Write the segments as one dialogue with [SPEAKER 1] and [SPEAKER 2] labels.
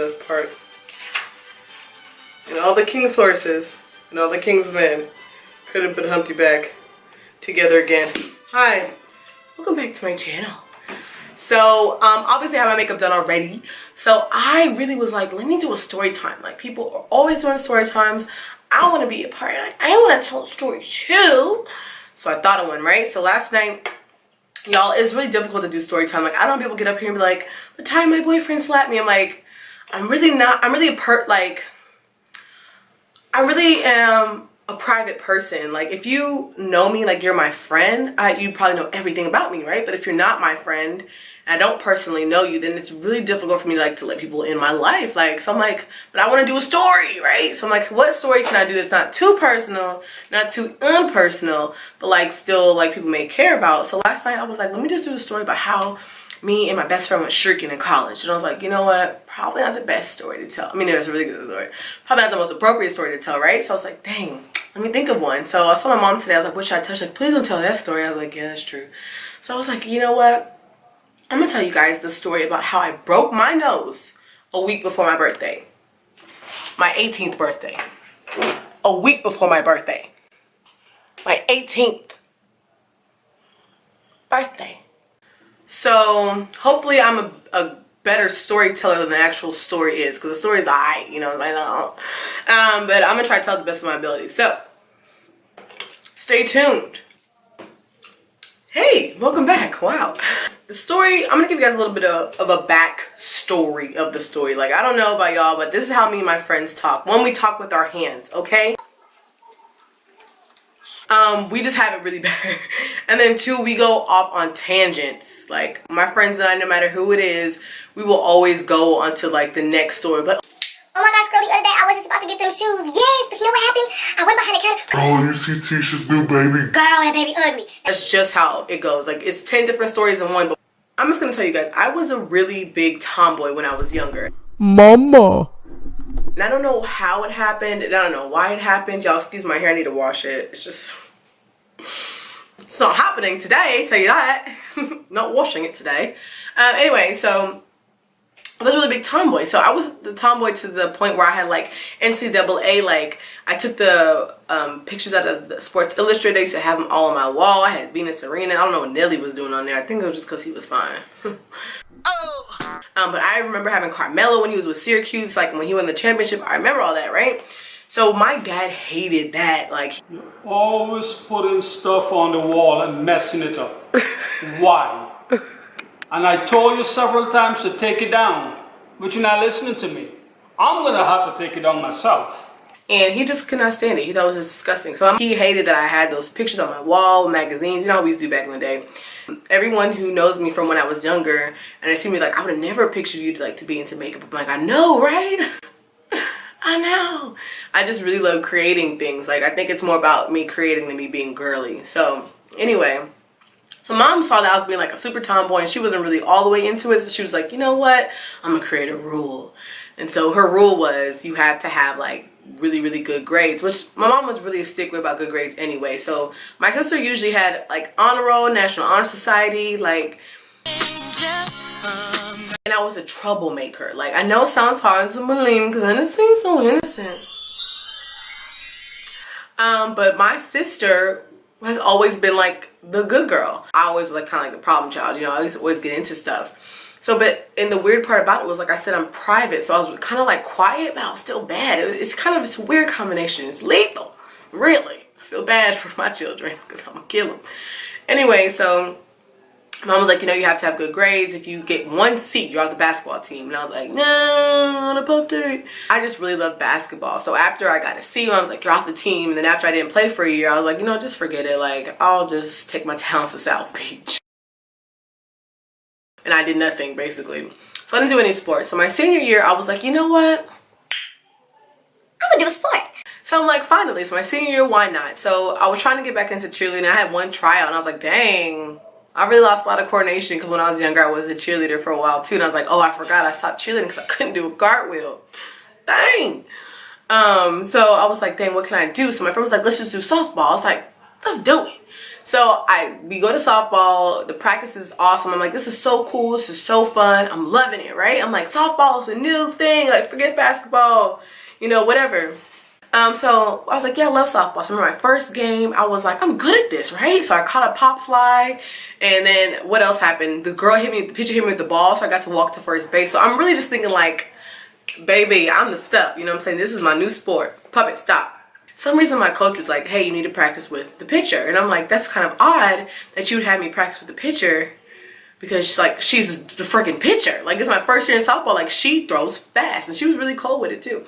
[SPEAKER 1] best part. And all the king's horses and all the king's men couldn't put Humpty back together again. Hi, welcome back to my channel. So obviously I have my makeup done already. So I really was like, let me do a story time. Like, people are always doing story times. I want to be a part. Like, I want to tell a story too. So I thought of one, right? So last night, y'all, it's really difficult to do story time. Like, I don't want people get up here and be like, the time my boyfriend slapped me. I'm like, I really am a private person. Like, if you know me, like you're my friend, you probably know everything about me, right? But if you're not my friend and I don't personally know you, then it's really difficult for me like to let people in my life. Like, so I'm like, but I want to do a story, right? So I'm like, what story can I do that's not too personal, not too impersonal, but like still like people may care about? So last night I was like, let me just do a story about how me and my best friend went shirking in college. And I was like, you know what? Probably not the best story to tell. I mean, it was a really good story. Probably not the most appropriate story to tell, right? So I was like, dang, let me think of one. So I saw my mom today. I was like, what should I touch? Like, please don't tell that story. I was like, yeah, that's true. So I was like, you know what? I'm going to tell you guys the story about how I broke my nose a week before my birthday. My 18th birthday. A week before my birthday. My 18th birthday. So hopefully I'm a better storyteller than the actual story is, because the story is alright, you know, like, but I'm gonna try to tell the best of my abilities. So stay tuned. Hey, welcome back. Wow. The story, I'm gonna give you guys a little bit of a back story of the story. Like, I don't know about y'all, but this is how me and my friends talk. One, we talk with our hands, okay? We just have it really bad. And then two, we go off on tangents. Like, my friends and I, no matter who it is, we will always go onto like the next story. But
[SPEAKER 2] oh my gosh, girl, the other day I was just about to get them shoes. Yes, but you know what happened? I went behind the counter.
[SPEAKER 3] Oh, you see Tisha's new baby.
[SPEAKER 2] Girl, that baby ugly.
[SPEAKER 1] that's just how it goes. Like, it's 10 different stories in one. But I'm just gonna tell you guys, I was a really big tomboy when I was younger.
[SPEAKER 3] Mama.
[SPEAKER 1] And I don't know how it happened, and I don't know why it happened. Y'all, excuse my hair, I need to wash it. It's just, it's not happening today, tell you that. Not washing it today. Anyway, so I was a really big tomboy. So I was the tomboy to the point where I had like NCAA, like I took the pictures out of the Sports Illustrated. I used to have them all on my wall. I had Venus Serena. I don't know what Nelly was doing on there. I think it was just because he was fine. But I remember having Carmelo when he was with Syracuse, like when he won the championship. I remember all that, right? So my dad hated that. Like,
[SPEAKER 4] you're always putting stuff on the wall and messing it up. Why? And I told you several times to take it down, but you're not listening to me. I'm gonna have to take it down myself.
[SPEAKER 1] And he just could not stand it. He thought it was just disgusting. So he hated that I had those pictures on my wall, magazines. You know how we used to do back in the day. Everyone who knows me from when I was younger, and they see me like, I would have never pictured you to be into makeup. I'm like, I know, right? I know. I just really love creating things. Like, I think it's more about me creating than me being girly. So anyway, so mom saw that I was being like a super tomboy and she wasn't really all the way into it. So she was like, you know what? I'm gonna create a rule. And so her rule was you have to have like really, really good grades, which my mom was really a stickler about good grades anyway. So my sister usually had like honor roll, National Honor Society, like, and I was a troublemaker. Like, I know it sounds hard to believe because it seems so innocent. But my sister has always been like the good girl. I always was like kind of like the problem child, you know. I used to always get into stuff. So, and the weird part about it was, like I said, I'm private, so I was kind of like quiet, but I was still bad. It's a weird combination. It's lethal, really. I feel bad for my children because I'm gonna kill them. Anyway, so mom was like, you know, you have to have good grades. If you get one C, you're off the basketball team. And I was like, no, on a pop date. I just really love basketball. So after I got a C, I was like, you're off the team. And then after I didn't play for a year, I was like, you know, just forget it. Like, I'll just take my talents to South Beach. And I did nothing, basically. So I didn't do any sports. So my senior year, I was like, you know what?
[SPEAKER 2] I'm gonna do a sport.
[SPEAKER 1] So I'm like, finally. So my senior year, why not? So I was trying to get back into cheerleading. I had one tryout, and I was like, dang. I really lost a lot of coordination because when I was younger, I was a cheerleader for a while too. And I was like, oh, I forgot I stopped cheerleading because I couldn't do a cartwheel. Dang. So I was like, dang, what can I do? So my friend was like, let's just do softball. I was like, let's do it. So we go to softball. The practice is awesome. I'm like, this is so cool. This is so fun. I'm loving it, right? I'm like, softball is a new thing. Like, forget basketball, you know, whatever. So I was like, yeah, I love softball. So I remember my first game, I was like, I'm good at this, right? So I caught a pop fly, and then what else happened? The pitcher hit me with the ball, so I got to walk to first base. So I'm really just thinking like, baby, I'm the stuff, you know what I'm saying? This is my new sport. Puppet, stop. Some reason my coach was like, hey, you need to practice with the pitcher. And I'm like, that's kind of odd that you would have me practice with the pitcher, because like she's the freaking pitcher. Like, it's my first year in softball. Like, she throws fast, and she was really cool with it too.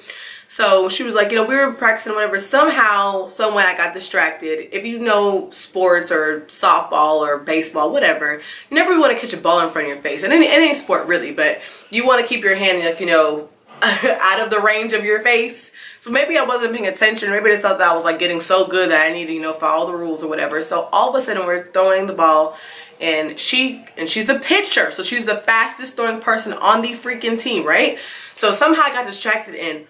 [SPEAKER 1] So she was like, you know, we were practicing whatever. Somehow, some way I got distracted. If you know sports or softball or baseball, whatever, you never want to catch a ball in front of your face. And any sport really, but you want to keep your hand, like, you know, out of the range of your face. So maybe I wasn't paying attention. Maybe I just thought that I was like getting so good that I needed to, you know, follow the rules or whatever. So all of a sudden we're throwing the ball, and she's the pitcher. So she's the fastest throwing person on the freaking team, right? So somehow I got distracted and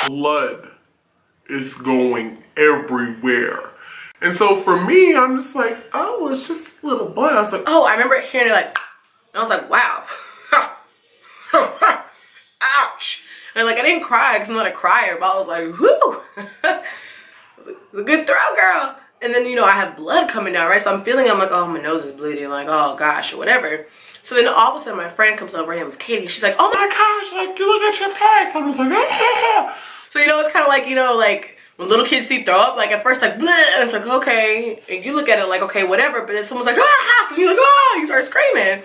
[SPEAKER 3] Blood is going everywhere. And so for me, I'm just like, oh, it's just a little blood. I was like,
[SPEAKER 1] oh, I remember hearing it like, and I was like, wow. Ouch. And like, I didn't cry because I'm not a crier, but I was like, whoo. It was a good throw, girl. And then, you know, I have blood coming down, right? So I'm feeling, I'm like, oh, my nose is bleeding. Like, oh gosh, or whatever. So then all of a sudden my friend comes over, her name was Katie. She's like, oh my gosh, like, you look at your face. I was like, ah. So, you know, it's kind of like, you know, like when little kids see throw up, like at first like, bleh, it's like, okay. And you look at it like, okay, whatever. But then someone's like, ah, so you're like, oh, you start screaming.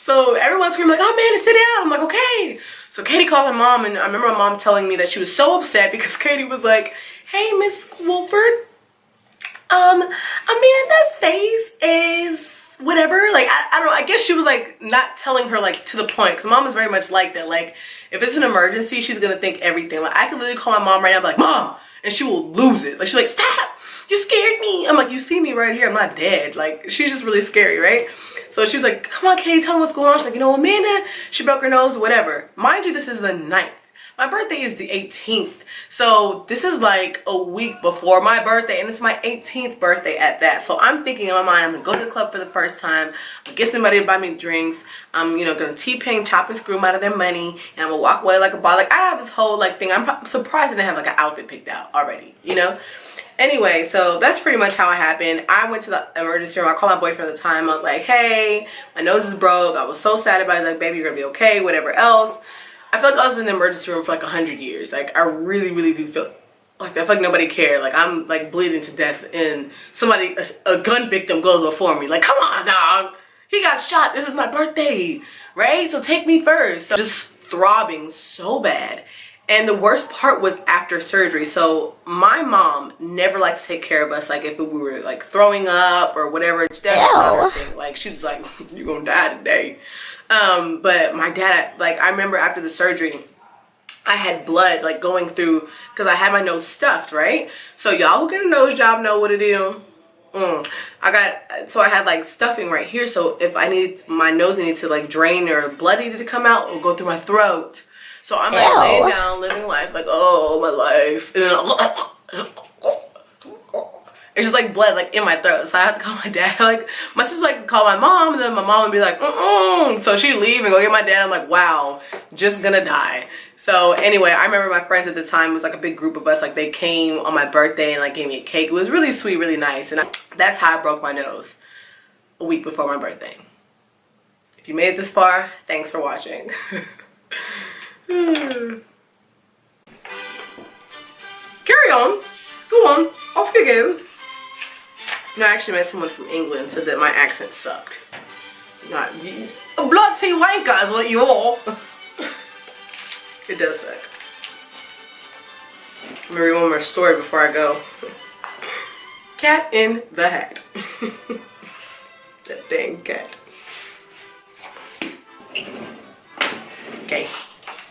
[SPEAKER 1] So everyone's screaming like, oh man, sit down. I'm like, okay. So Katie called her mom, and I remember my mom telling me that she was so upset because Katie was like, hey, Miss Wolford, Amanda's face is whatever. Like, I don't know, I guess she was like not telling her like to the point, because mom is very much like that. Like, if it's an emergency, she's gonna think everything. Like, I could literally call my mom right now and be like, mom, and she will lose it. Like, she's like, stop, you scared me. I'm like, you see me right here, I'm not dead. Like, she's just really scary, right? So she was like, come on, Katie, tell me what's going on. She's like, you know, Amanda, she broke her nose, whatever. Mind you, this is the 9th. My birthday is the 18th. So this is like a week before my birthday, and it's my 18th birthday at that. So I'm thinking in my mind, I'm gonna go to the club for the first time. I'm gonna get somebody to buy me drinks. I'm, you know, gonna T-Pain, chop and screw them out of their money, and I'm gonna walk away like a ball. Like, I have this whole like thing. I'm surprised I didn't have like an outfit picked out already, you know? Anyway, so that's pretty much how it happened. I went to the emergency room. I called my boyfriend at the time. I was like, hey, my nose is broke. I was so sad about it. Like, baby, you're gonna be okay, whatever else. I feel like I was in the emergency room for like 100 years. Like, I really, really do feel like, I feel like nobody cared. Like, I'm like bleeding to death, and somebody, a gun victim goes before me. Like, come on, dog. He got shot. This is my birthday, right? So take me first. So just throbbing so bad. And the worst part was after surgery. So my mom never liked to take care of us. Like, if we were like throwing up or whatever, that was not her thing. Like, she was like, you're gonna die today. But my dad, like, I remember after the surgery, I had blood like going through, because I had my nose stuffed, right? So y'all who get a nose job know what it is. So I had like stuffing right here. So if my nose needed to like drain, or blood needed to come out, or go through my throat. So I'm like laying down, living life, like, oh, my life. And then it's just like blood like in my throat. So I have to call my dad. Like, my sister like call my mom, and then my mom would be like, So she'd leave and go get my dad. I'm like, wow, just gonna die. So anyway, I remember my friends at the time, it was like a big group of us. Like, they came on my birthday and like gave me a cake. It was really sweet, really nice. And that's how I broke my nose, a week before my birthday. If you made it this far, thanks for watching. Carry on. Go on. Off you go. You know, I actually met someone from England, said that my accent sucked. Not you. A bloody wanker is what you are. It does suck. I'm gonna read one more story before I go. Cat in the Hat. That dang cat. Okay.